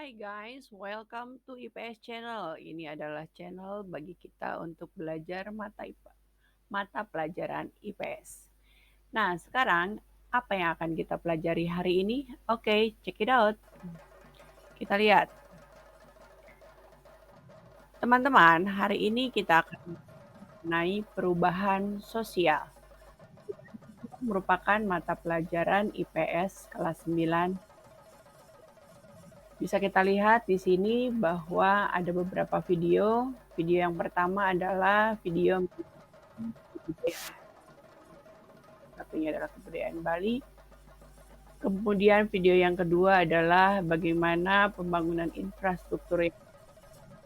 Hai guys, welcome to IPS Channel. Ini adalah channel bagi kita untuk belajar mata pelajaran IPS. Nah, sekarang apa yang akan kita pelajari hari ini? Oke, check it out. Kita lihat. Teman-teman, hari ini kita akan mengenai perubahan sosial. Merupakan mata pelajaran IPS kelas 9. Bisa kita lihat di sini bahwa ada beberapa video. Video yang pertama adalah video satunya adalah kebudayaan Bali. Kemudian video yang kedua adalah bagaimana pembangunan infrastruktur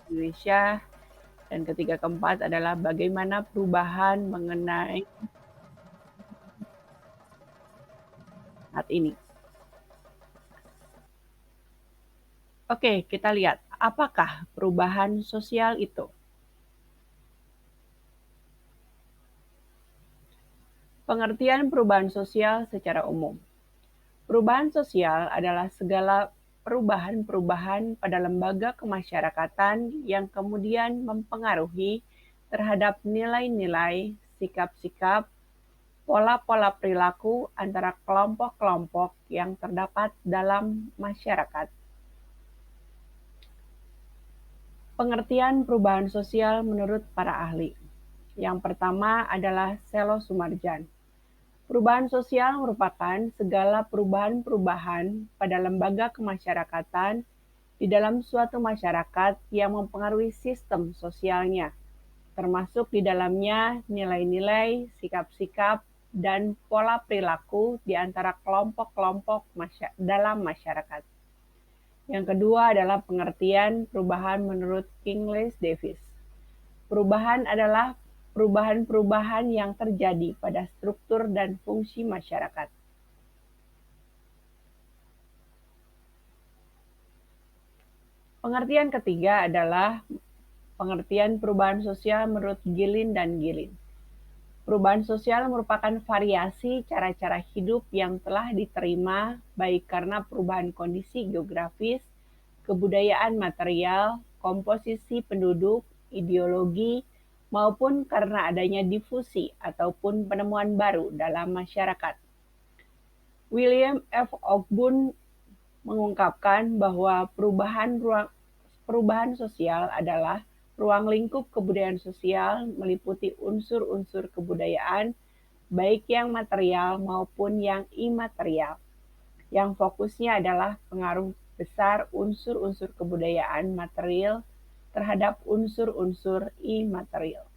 Indonesia. Dan ketiga keempat adalah bagaimana perubahan mengenai saat ini. Oke, kita lihat apakah perubahan sosial itu. Pengertian perubahan sosial secara umum. Perubahan sosial adalah segala perubahan-perubahan pada lembaga kemasyarakatan yang kemudian mempengaruhi terhadap nilai-nilai, sikap-sikap, pola-pola perilaku antara kelompok-kelompok yang terdapat dalam masyarakat. Pengertian perubahan sosial menurut para ahli. Yang pertama adalah Selo Sumarjan. Perubahan sosial merupakan segala perubahan-perubahan pada lembaga kemasyarakatan di dalam suatu masyarakat yang mempengaruhi sistem sosialnya, termasuk di dalamnya nilai-nilai, sikap-sikap, dan pola perilaku di antara kelompok-kelompok dalam masyarakat. Yang kedua adalah pengertian perubahan menurut Kingsley Davis. Perubahan adalah perubahan-perubahan yang terjadi pada struktur dan fungsi masyarakat. Pengertian ketiga adalah pengertian perubahan sosial menurut Gilin dan Gilin. Perubahan sosial merupakan variasi cara-cara hidup yang telah diterima baik karena perubahan kondisi geografis, kebudayaan material, komposisi penduduk, ideologi, maupun karena adanya difusi ataupun penemuan baru dalam masyarakat. William F. Ogburn mengungkapkan bahwa perubahan sosial adalah ruang lingkup kebudayaan sosial meliputi unsur-unsur kebudayaan, baik yang material maupun yang imaterial, yang fokusnya adalah pengaruh besar unsur-unsur kebudayaan material terhadap unsur-unsur imaterial.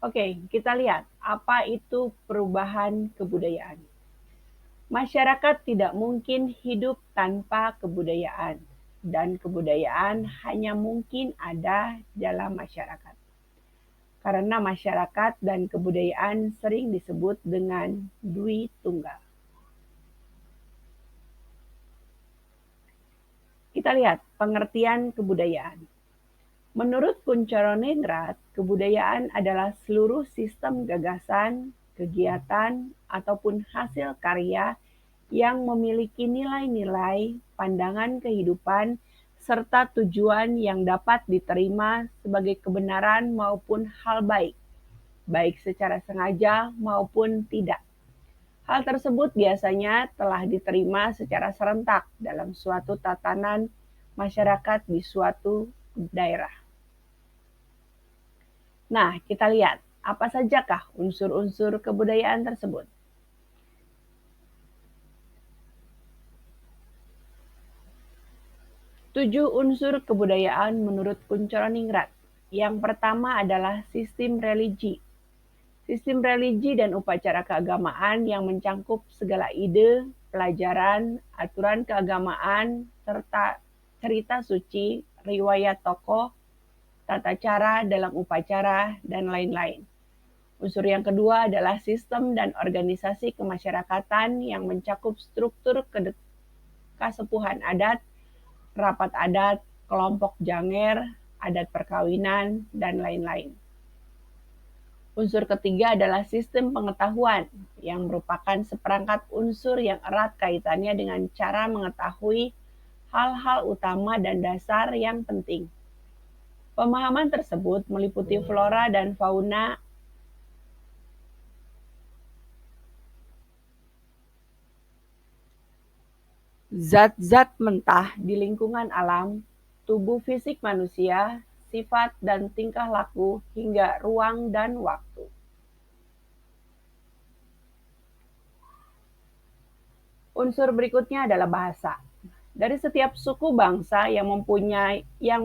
Oke, kita lihat apa itu perubahan kebudayaan. Masyarakat tidak mungkin hidup tanpa kebudayaan, dan kebudayaan hanya mungkin ada dalam masyarakat. Karena masyarakat dan kebudayaan sering disebut dengan dui tunggal. Kita lihat pengertian kebudayaan. Menurut Kuncharonendrat, kebudayaan adalah seluruh sistem gagasan, kegiatan, ataupun hasil karya yang memiliki nilai-nilai, pandangan kehidupan, serta tujuan yang dapat diterima sebagai kebenaran maupun hal baik, baik secara sengaja maupun tidak. Hal tersebut biasanya telah diterima secara serentak dalam suatu tatanan masyarakat di suatu daerah. Nah, kita lihat apa sajakah unsur-unsur kebudayaan tersebut. Tujuh unsur kebudayaan menurut Kuncharoningrat. Yang pertama adalah sistem religi. Sistem religi dan upacara keagamaan yang mencangkup segala ide, pelajaran, aturan keagamaan, serta cerita suci, riwayat tokoh, tata cara dalam upacara, dan lain-lain. Unsur yang kedua adalah sistem dan organisasi kemasyarakatan yang mencakup struktur kasepuhan adat, rapat adat, kelompok janger, adat perkawinan, dan lain-lain. Unsur ketiga adalah sistem pengetahuan yang merupakan seperangkat unsur yang erat kaitannya dengan cara mengetahui hal-hal utama dan dasar yang penting. Pemahaman tersebut meliputi flora dan fauna, zat-zat mentah di lingkungan alam, tubuh fisik manusia, sifat dan tingkah laku, hingga ruang dan waktu. Unsur berikutnya adalah bahasa. Dari setiap suku bangsa yang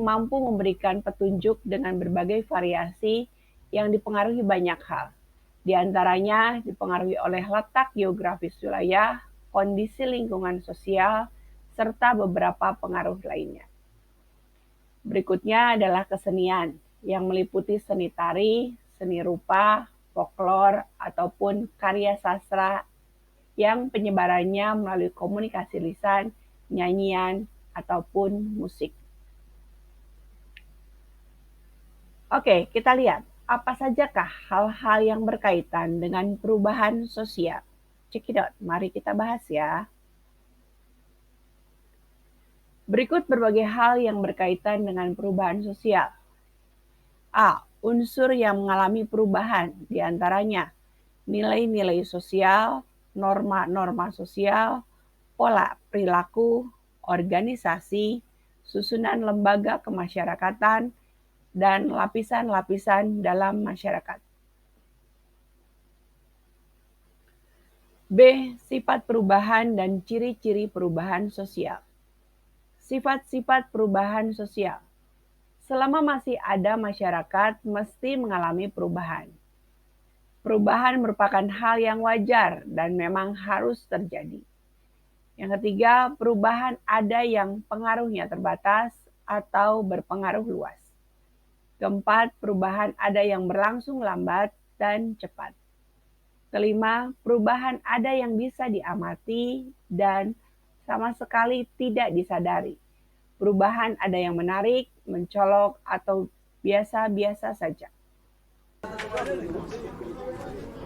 mampu memberikan petunjuk dengan berbagai variasi yang dipengaruhi banyak hal. Di antaranya dipengaruhi oleh letak geografis wilayah, kondisi lingkungan sosial, serta beberapa pengaruh lainnya. Berikutnya adalah kesenian yang meliputi seni tari, seni rupa, folklor, ataupun karya sastra yang penyebarannya melalui komunikasi lisan, nyanyian, ataupun musik. Oke, kita lihat apa sajakah hal-hal yang berkaitan dengan perubahan sosial. Check it out, mari kita bahas ya. Berikut berbagai hal yang berkaitan dengan perubahan sosial. A. Unsur yang mengalami perubahan, diantaranya nilai-nilai sosial, norma-norma sosial, pola perilaku, organisasi, susunan lembaga kemasyarakatan, dan lapisan-lapisan dalam masyarakat. B. Sifat perubahan dan ciri-ciri perubahan sosial. Sifat-sifat perubahan sosial. Selama masih ada masyarakat, mesti mengalami perubahan. Perubahan merupakan hal yang wajar dan memang harus terjadi. Yang ketiga, perubahan ada yang pengaruhnya terbatas atau berpengaruh luas. Keempat, perubahan ada yang berlangsung lambat dan cepat. Kelima, perubahan ada yang bisa diamati dan sama sekali tidak disadari. Perubahan ada yang menarik, mencolok, atau biasa-biasa saja.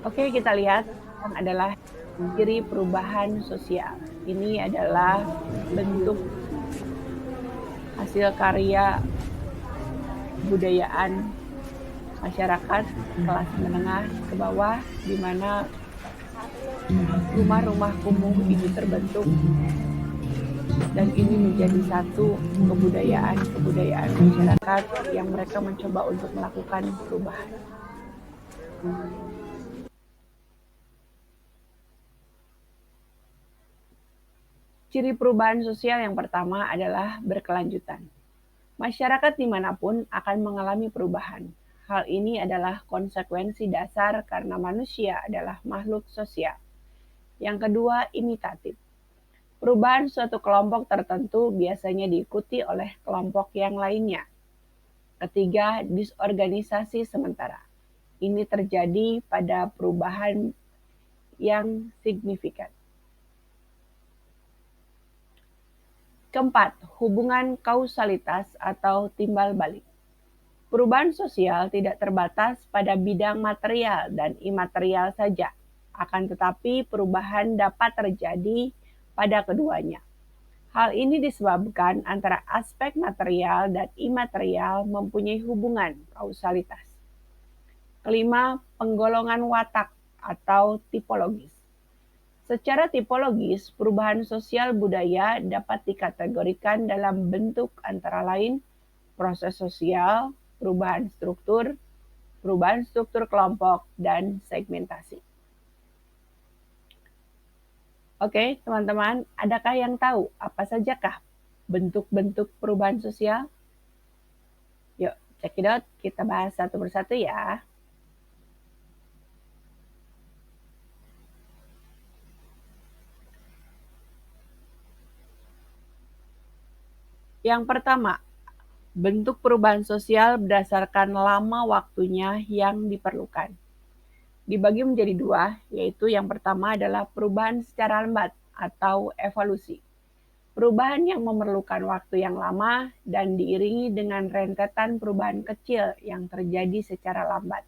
Oke, kita lihat yang adalah ciri perubahan sosial. Ini adalah bentuk hasil karya budayaan masyarakat kelas menengah ke bawah, di mana rumah-rumah kumuh ini terbentuk dan ini menjadi satu kebudayaan masyarakat yang mereka mencoba untuk melakukan perubahan. Ciri perubahan sosial yang pertama adalah berkelanjutan. Masyarakat dimanapun akan mengalami perubahan. Hal ini adalah konsekuensi dasar karena manusia adalah makhluk sosial. Yang kedua, imitatif. Perubahan suatu kelompok tertentu biasanya diikuti oleh kelompok yang lainnya. Ketiga, disorganisasi sementara. Ini terjadi pada perubahan yang signifikan. Keempat, hubungan kausalitas atau timbal balik. Perubahan sosial tidak terbatas pada bidang material dan imaterial saja, akan tetapi perubahan dapat terjadi pada keduanya. Hal ini disebabkan antara aspek material dan imaterial mempunyai hubungan kausalitas. Kelima, penggolongan watak atau tipologis. Secara tipologis, perubahan sosial budaya dapat dikategorikan dalam bentuk antara lain proses sosial, perubahan struktur kelompok, dan segmentasi. Oke, teman-teman, adakah yang tahu apa sajakah bentuk-bentuk perubahan sosial? Yuk, check it out. Kita bahas satu persatu ya. Yang pertama, bentuk perubahan sosial berdasarkan lama waktunya yang diperlukan. Dibagi menjadi dua, yaitu yang pertama adalah perubahan secara lambat atau evolusi. Perubahan yang memerlukan waktu yang lama dan diiringi dengan rentetan perubahan kecil yang terjadi secara lambat.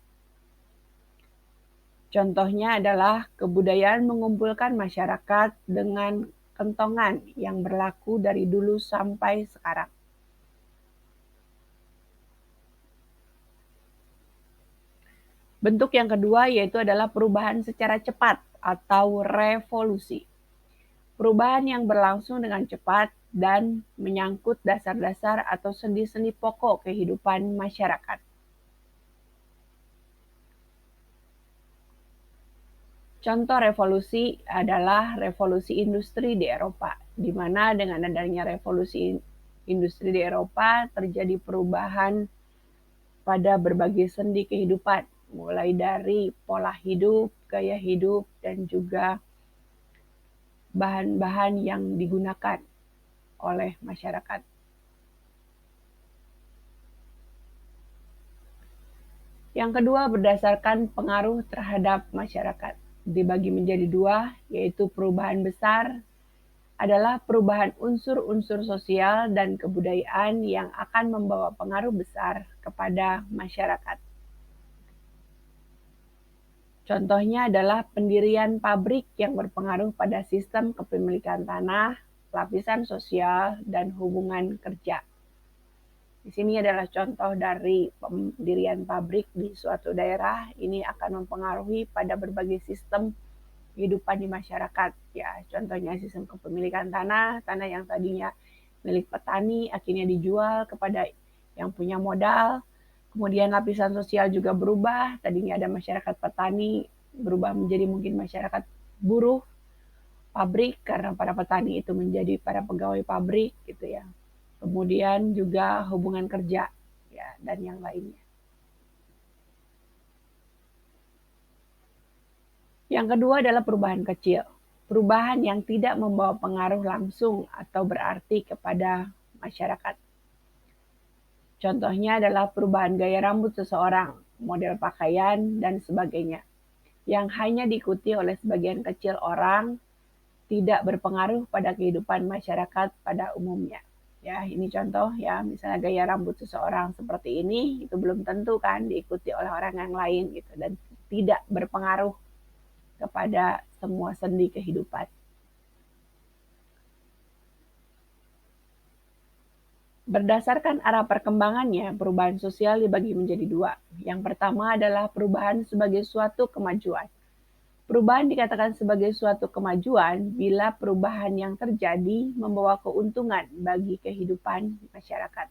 Contohnya adalah kebudayaan mengumpulkan masyarakat dengan kentongan yang berlaku dari dulu sampai sekarang. Bentuk yang kedua yaitu adalah perubahan secara cepat atau revolusi. Perubahan yang berlangsung dengan cepat dan menyangkut dasar-dasar atau sendi-sendi pokok kehidupan masyarakat. Contoh revolusi adalah revolusi industri di Eropa, di mana dengan adanya revolusi industri di Eropa terjadi perubahan pada berbagai sendi kehidupan, mulai dari pola hidup, gaya hidup, dan juga bahan-bahan yang digunakan oleh masyarakat. Yang kedua berdasarkan pengaruh terhadap masyarakat. Dibagi menjadi dua, yaitu perubahan besar adalah perubahan unsur-unsur sosial dan kebudayaan yang akan membawa pengaruh besar kepada masyarakat. Contohnya adalah pendirian pabrik yang berpengaruh pada sistem kepemilikan tanah, lapisan sosial, dan hubungan kerja. Di sini adalah contoh dari pendirian pabrik di suatu daerah. Ini akan mempengaruhi pada berbagai sistem kehidupan di masyarakat. Ya, contohnya sistem kepemilikan tanah, tanah yang tadinya milik petani akhirnya dijual kepada yang punya modal. Kemudian lapisan sosial juga berubah. Tadinya ada masyarakat petani berubah menjadi mungkin masyarakat buruh pabrik karena para petani itu menjadi para pegawai pabrik gitu ya. Kemudian juga hubungan kerja ya dan yang lainnya. Yang kedua adalah perubahan kecil. Perubahan yang tidak membawa pengaruh langsung atau berarti kepada masyarakat. Contohnya adalah perubahan gaya rambut seseorang, model pakaian, dan sebagainya. Yang hanya diikuti oleh sebagian kecil orang, tidak berpengaruh pada kehidupan masyarakat pada umumnya. Ya, ini contoh ya, misalnya gaya rambut seseorang seperti ini, itu belum tentu kan diikuti oleh orang yang lain gitu dan tidak berpengaruh kepada semua sendi kehidupan. Berdasarkan arah perkembangannya, perubahan sosial dibagi menjadi dua. Yang pertama adalah perubahan sebagai suatu kemajuan. Perubahan dikatakan sebagai suatu kemajuan bila perubahan yang terjadi membawa keuntungan bagi kehidupan masyarakat.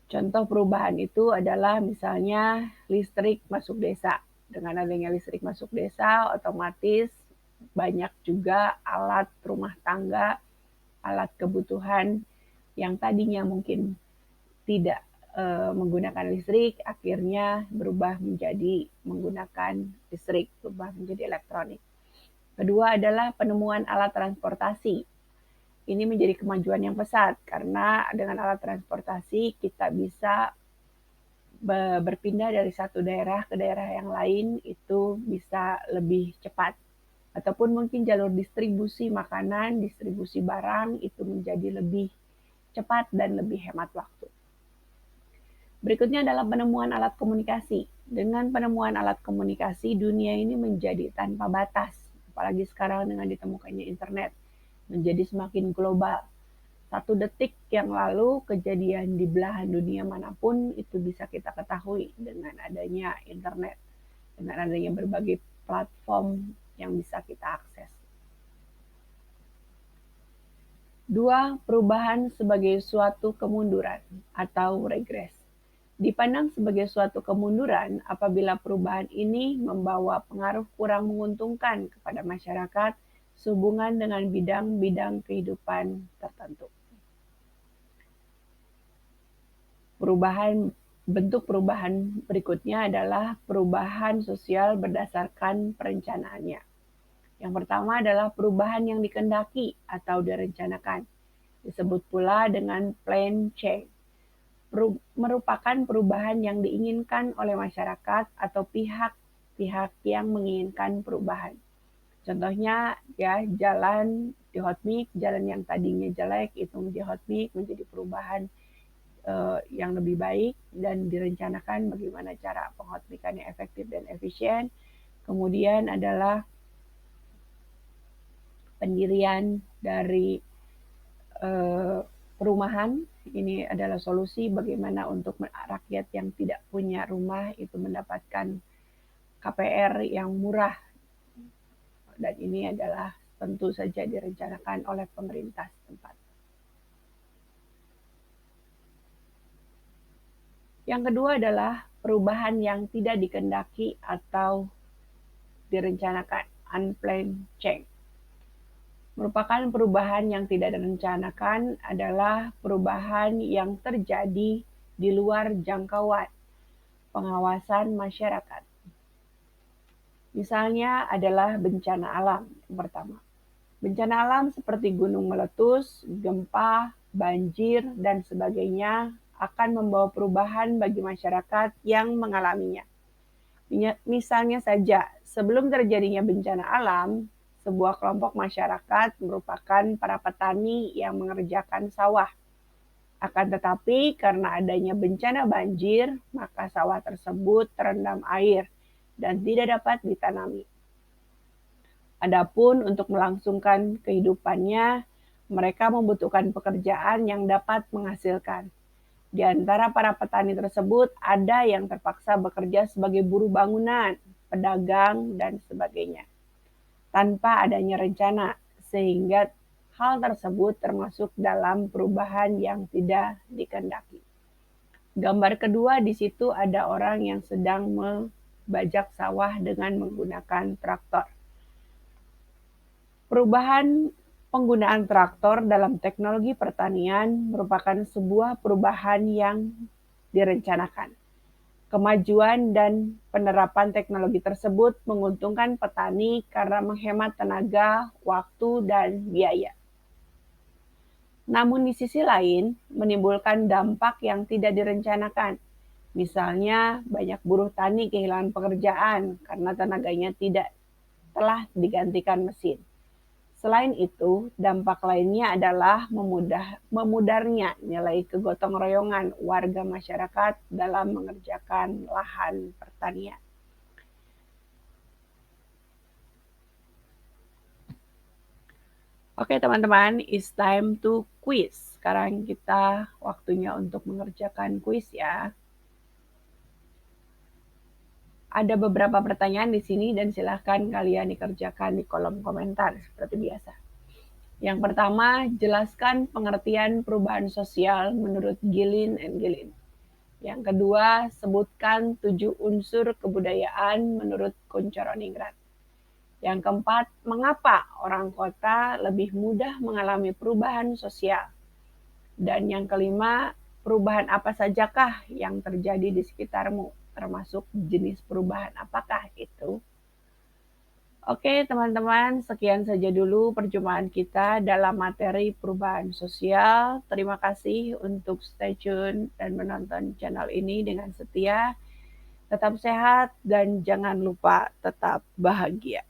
Contoh perubahan itu adalah misalnya listrik masuk desa. Dengan adanya listrik masuk desa, otomatis banyak juga alat rumah tangga, alat kebutuhan yang tadinya mungkin tidak menggunakan listrik, akhirnya berubah menjadi menggunakan listrik, berubah menjadi elektronik. Kedua adalah penemuan alat transportasi. Ini menjadi kemajuan yang pesat karena dengan alat transportasi kita bisa berpindah dari satu daerah ke daerah yang lain itu bisa lebih cepat. Ataupun mungkin jalur distribusi makanan, distribusi barang itu menjadi lebih cepat dan lebih hemat waktu. Berikutnya adalah penemuan alat komunikasi. Dengan penemuan alat komunikasi, dunia ini menjadi tanpa batas. Apalagi sekarang dengan ditemukannya internet, menjadi semakin global. Satu detik yang lalu kejadian di belahan dunia manapun itu bisa kita ketahui dengan adanya internet, dengan adanya berbagai platform yang bisa kita akses. Dua, perubahan sebagai suatu kemunduran atau regres. Dipandang sebagai suatu kemunduran apabila perubahan ini membawa pengaruh kurang menguntungkan kepada masyarakat sehubungan dengan bidang-bidang kehidupan tertentu. Bentuk perubahan berikutnya adalah perubahan sosial berdasarkan perencanaannya. Yang pertama adalah perubahan yang dikehendaki atau direncanakan. Disebut pula dengan plan change. Merupakan perubahan yang diinginkan oleh masyarakat atau pihak-pihak yang menginginkan perubahan. Contohnya ya jalan di Hotmik, jalan yang tadinya jelek itu di Hotmik menjadi perubahan yang lebih baik dan direncanakan bagaimana cara pengkhotmikannya efektif dan efisien. Kemudian adalah pendirian dari perumahan. Ini adalah solusi bagaimana untuk rakyat yang tidak punya rumah itu mendapatkan KPR yang murah, dan ini adalah tentu saja direncanakan oleh pemerintah setempat. Yang kedua adalah perubahan yang tidak dikehendaki atau direncanakan, unplanned change. Merupakan perubahan yang tidak direncanakan adalah perubahan yang terjadi di luar jangkauan pengawasan masyarakat. Misalnya adalah bencana alam yang pertama. Bencana alam seperti gunung meletus, gempa, banjir, dan sebagainya akan membawa perubahan bagi masyarakat yang mengalaminya. Misalnya saja, sebelum terjadinya bencana alam, sebuah kelompok masyarakat merupakan para petani yang mengerjakan sawah. Akan tetapi karena adanya bencana banjir, maka sawah tersebut terendam air dan tidak dapat ditanami. Adapun untuk melangsungkan kehidupannya, mereka membutuhkan pekerjaan yang dapat menghasilkan. Di antara para petani tersebut ada yang terpaksa bekerja sebagai buruh bangunan, pedagang, dan sebagainya, tanpa adanya rencana, sehingga hal tersebut termasuk dalam perubahan yang tidak dikehendaki. Gambar kedua di situ ada orang yang sedang membajak sawah dengan menggunakan traktor. Perubahan penggunaan traktor dalam teknologi pertanian merupakan sebuah perubahan yang direncanakan. Kemajuan dan penerapan teknologi tersebut menguntungkan petani karena menghemat tenaga, waktu, dan biaya. Namun di sisi lain, menimbulkan dampak yang tidak direncanakan. Misalnya, banyak buruh tani kehilangan pekerjaan karena tenaganya telah digantikan mesin. Selain itu, dampak lainnya adalah memudarnya nilai kegotong royongan warga masyarakat dalam mengerjakan lahan pertanian. Oke teman-teman, it's time to quiz. Sekarang kita waktunya untuk mengerjakan quiz ya. Ada beberapa pertanyaan di sini dan silahkan kalian dikerjakan di kolom komentar seperti biasa. Yang pertama, jelaskan pengertian perubahan sosial menurut Gilin and Gilin. Yang kedua, sebutkan 7 unsur kebudayaan menurut Kunchoro-Ningrat. Yang keempat, mengapa orang kota lebih mudah mengalami perubahan sosial. Dan yang kelima, perubahan apa sajakah yang terjadi di sekitarmu, termasuk jenis perubahan apakah itu. Oke teman-teman, sekian saja dulu perjumpaan kita dalam materi perubahan sosial. Terima kasih untuk stay tune dan menonton channel ini dengan setia. Tetap sehat dan jangan lupa tetap bahagia.